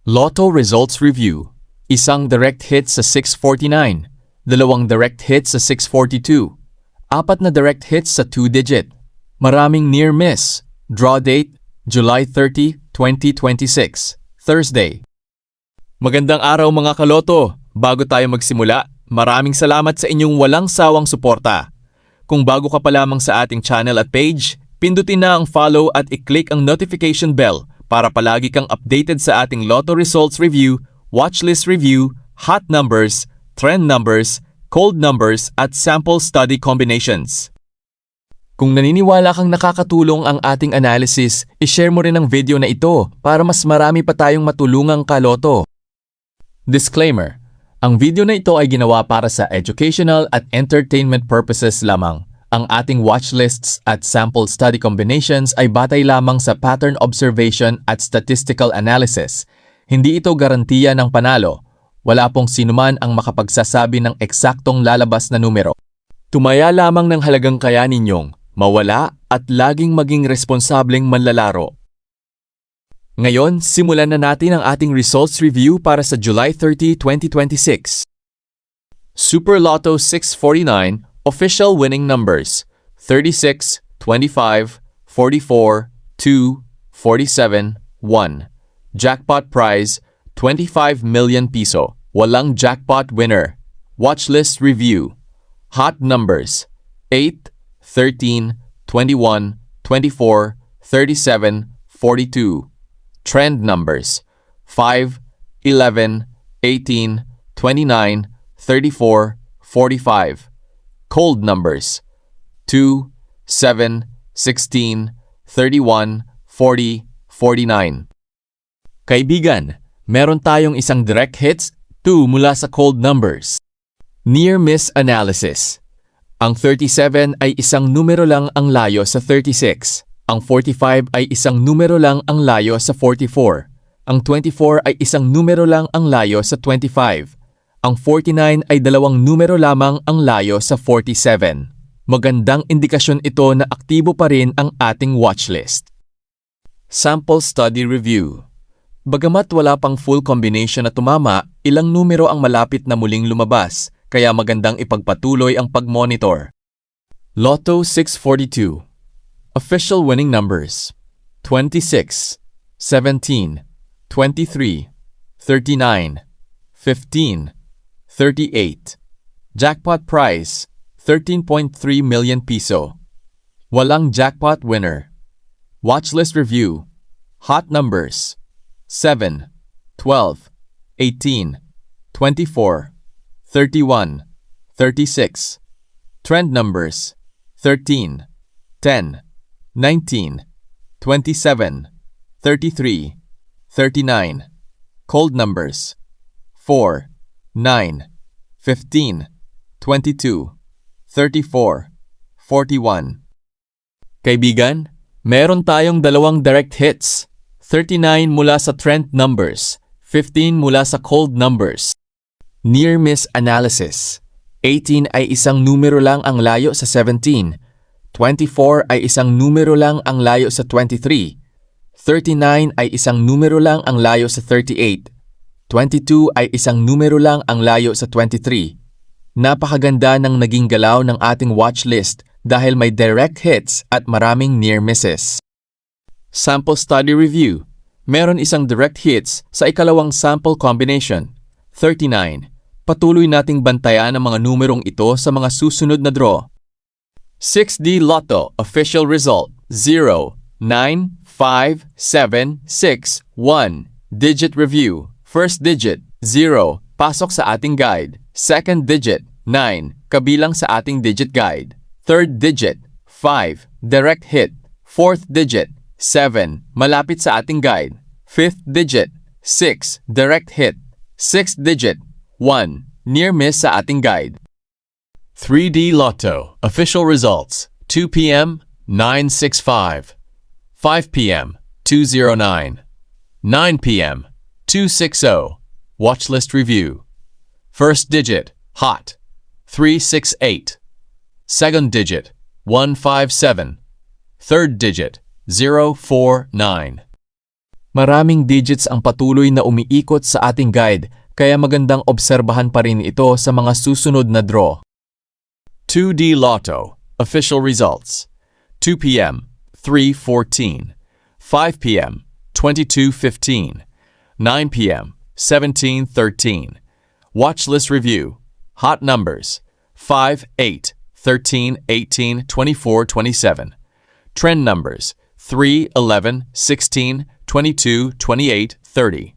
Lotto Results Review. Isang direct hit sa 649, dalawang direct hit sa 642, apat na direct hits sa 2-digit, maraming near miss. Draw date, July 30, 2026, Thursday. Magandang araw mga kaloto! Bago tayo magsimula, maraming salamat sa inyong walang sawang suporta. Kung bago ka pa lamang sa ating channel at page, pindutin na ang follow at i-click ang notification bell para palagi kang updated sa ating Lotto Results Review, Watchlist Review, Hot Numbers, Trend Numbers, Cold Numbers at Sample Study Combinations. Kung naniniwala kang nakakatulong ang ating analysis, i-share mo rin ang video na ito para mas marami pa tayong matulungang kaloto. Disclaimer: ang video na ito ay ginawa para sa educational at entertainment purposes lamang. Ang ating watchlists at sample study combinations ay batay lamang sa pattern observation at statistical analysis. Hindi ito garantiya ng panalo. Wala pong sinuman ang makapagsasabi ng eksaktong lalabas na numero. Tumaya lamang ng halagang kaya ninyong mawala at laging maging responsableng manlalaro. Ngayon, simulan na natin ang ating results review para sa July 30, 2026. Super Lotto 649 Official winning numbers: 36, 25, 44, 2, 47, 1. Jackpot prize: 25 million piso. Walang jackpot winner. Watchlist review. Hot numbers: 8, 13, 21, 24, 37, 42. Trend numbers: 5, 11, 18, 29, 34, 45. Cold numbers: 2, 7, 16, 31, 40, 49. Kaibigan, meron tayong isang direct hits, 2 mula sa cold numbers. Near miss analysis. Ang 37 ay isang numero lang ang layo sa 36. Ang 45 ay isang numero lang ang layo sa 44. Ang 24 ay isang numero lang ang layo sa 25. Ang 49 ay dalawang numero lamang ang layo sa 47. Magandang indikasyon ito na aktibo pa rin ang ating watchlist. Sample Study Review. Bagamat wala pang full combination na tumama, ilang numero ang malapit na muling lumabas, kaya magandang ipagpatuloy ang pag-monitor. Lotto 642. Official winning numbers: 26, 17, 23, 39, 15, 38. Jackpot prize: 13.3 million piso. Walang jackpot winner. Watchlist review. Hot numbers: 7, 12, 18, 24, 31, 36. Trend numbers: 13, 10, 19, 27, 33, 39. Cold numbers: 4, 9, 15, 22, 34, 41. Kaibigan, meron tayong dalawang direct hits. 39 mula sa trend numbers, 15 mula sa cold numbers. Near miss analysis. 18 ay isang numero lang ang layo sa 17. 24 ay isang numero lang ang layo sa 23. 39 ay isang numero lang ang layo sa 38. 22 ay isang numero lang ang layo sa 23. Napakaganda ng naging galaw ng ating watchlist dahil may direct hits at maraming near misses. Sample Study Review. Meron isang direct hits sa ikalawang sample combination, 39. Patuloy nating bantayan ang mga numerong ito sa mga susunod na draw. 6D Lotto Official Result: 0, 9, 5, 7, 6, 1. Digit Review. First digit, 0, pasok sa ating guide. Second digit, 9, kabilang sa ating digit guide. Third digit, 5, direct hit. Fourth digit, 7, malapit sa ating guide. Fifth digit, 6, direct hit. Sixth digit, 1, near miss sa ating guide. 3D Lotto Official Results: 2 p.m. 965, 5 p.m. 209, 9 p.m. 260. Watchlist review. First digit, hot, 368. Second digit, 157. Third digit, 049. Maraming digits ang patuloy na umiikot sa ating guide, kaya magandang obserbahan pa rin ito sa mga susunod na draw. 2D Lotto Official Results 2 p.m. 3:14 5 p.m. 22:15 9 p.m. 17:13 Watch List Review Hot Numbers 5, 8, 13, 18, 24, 27 Trend Numbers 3, 11, 16, 22, 28, 30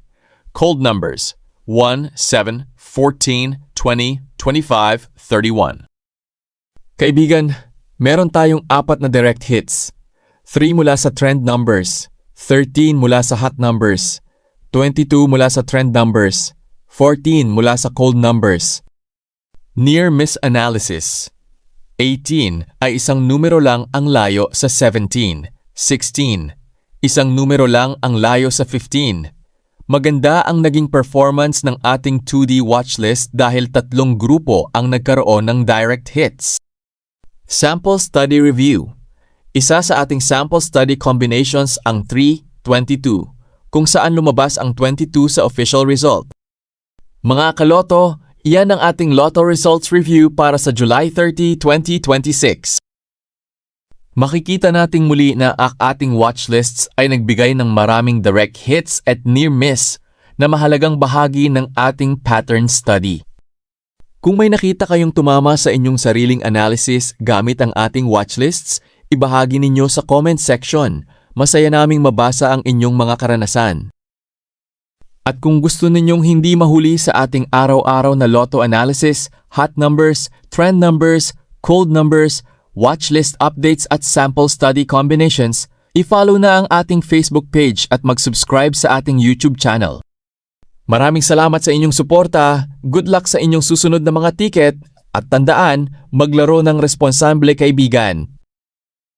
Cold Numbers 1, 7, 14, 20, 25, 31 Kaibigan, meron tayong 4 na direct hits. 3 mula sa trend numbers, 13 mula sa hot numbers, 22 mula sa trend numbers, 14 mula sa cold numbers. Near-miss analysis. 18 ay isang numero lang ang layo sa 17. 16. Isang numero lang ang layo sa 15. Maganda ang naging performance ng ating 2D watchlist dahil 3 grupo ang nagkaroon ng direct hits. Sample Study Review. Isa sa ating sample study combinations ang 3-22, kung saan lumabas ang 22 sa official result. Mga kaloto, iyan ang ating Lotto Results Review para sa July 30, 2026. Makikita nating muli na ang ating watchlists ay nagbigay ng maraming direct hits at near-miss na mahalagang bahagi ng ating pattern study. Kung may nakita kayong tumama sa inyong sariling analysis gamit ang ating watchlists, ibahagi ninyo sa comment section. Masaya naming mabasa ang inyong mga karanasan. At kung gusto ninyong hindi mahuli sa ating araw-araw na lotto analysis, hot numbers, trend numbers, cold numbers, watchlist updates at sample study combinations, i-follow na ang ating Facebook page at mag-subscribe sa ating YouTube channel. Maraming salamat sa inyong suporta, good luck sa inyong susunod na mga ticket, at tandaan, maglaro ng responsable kaibigan.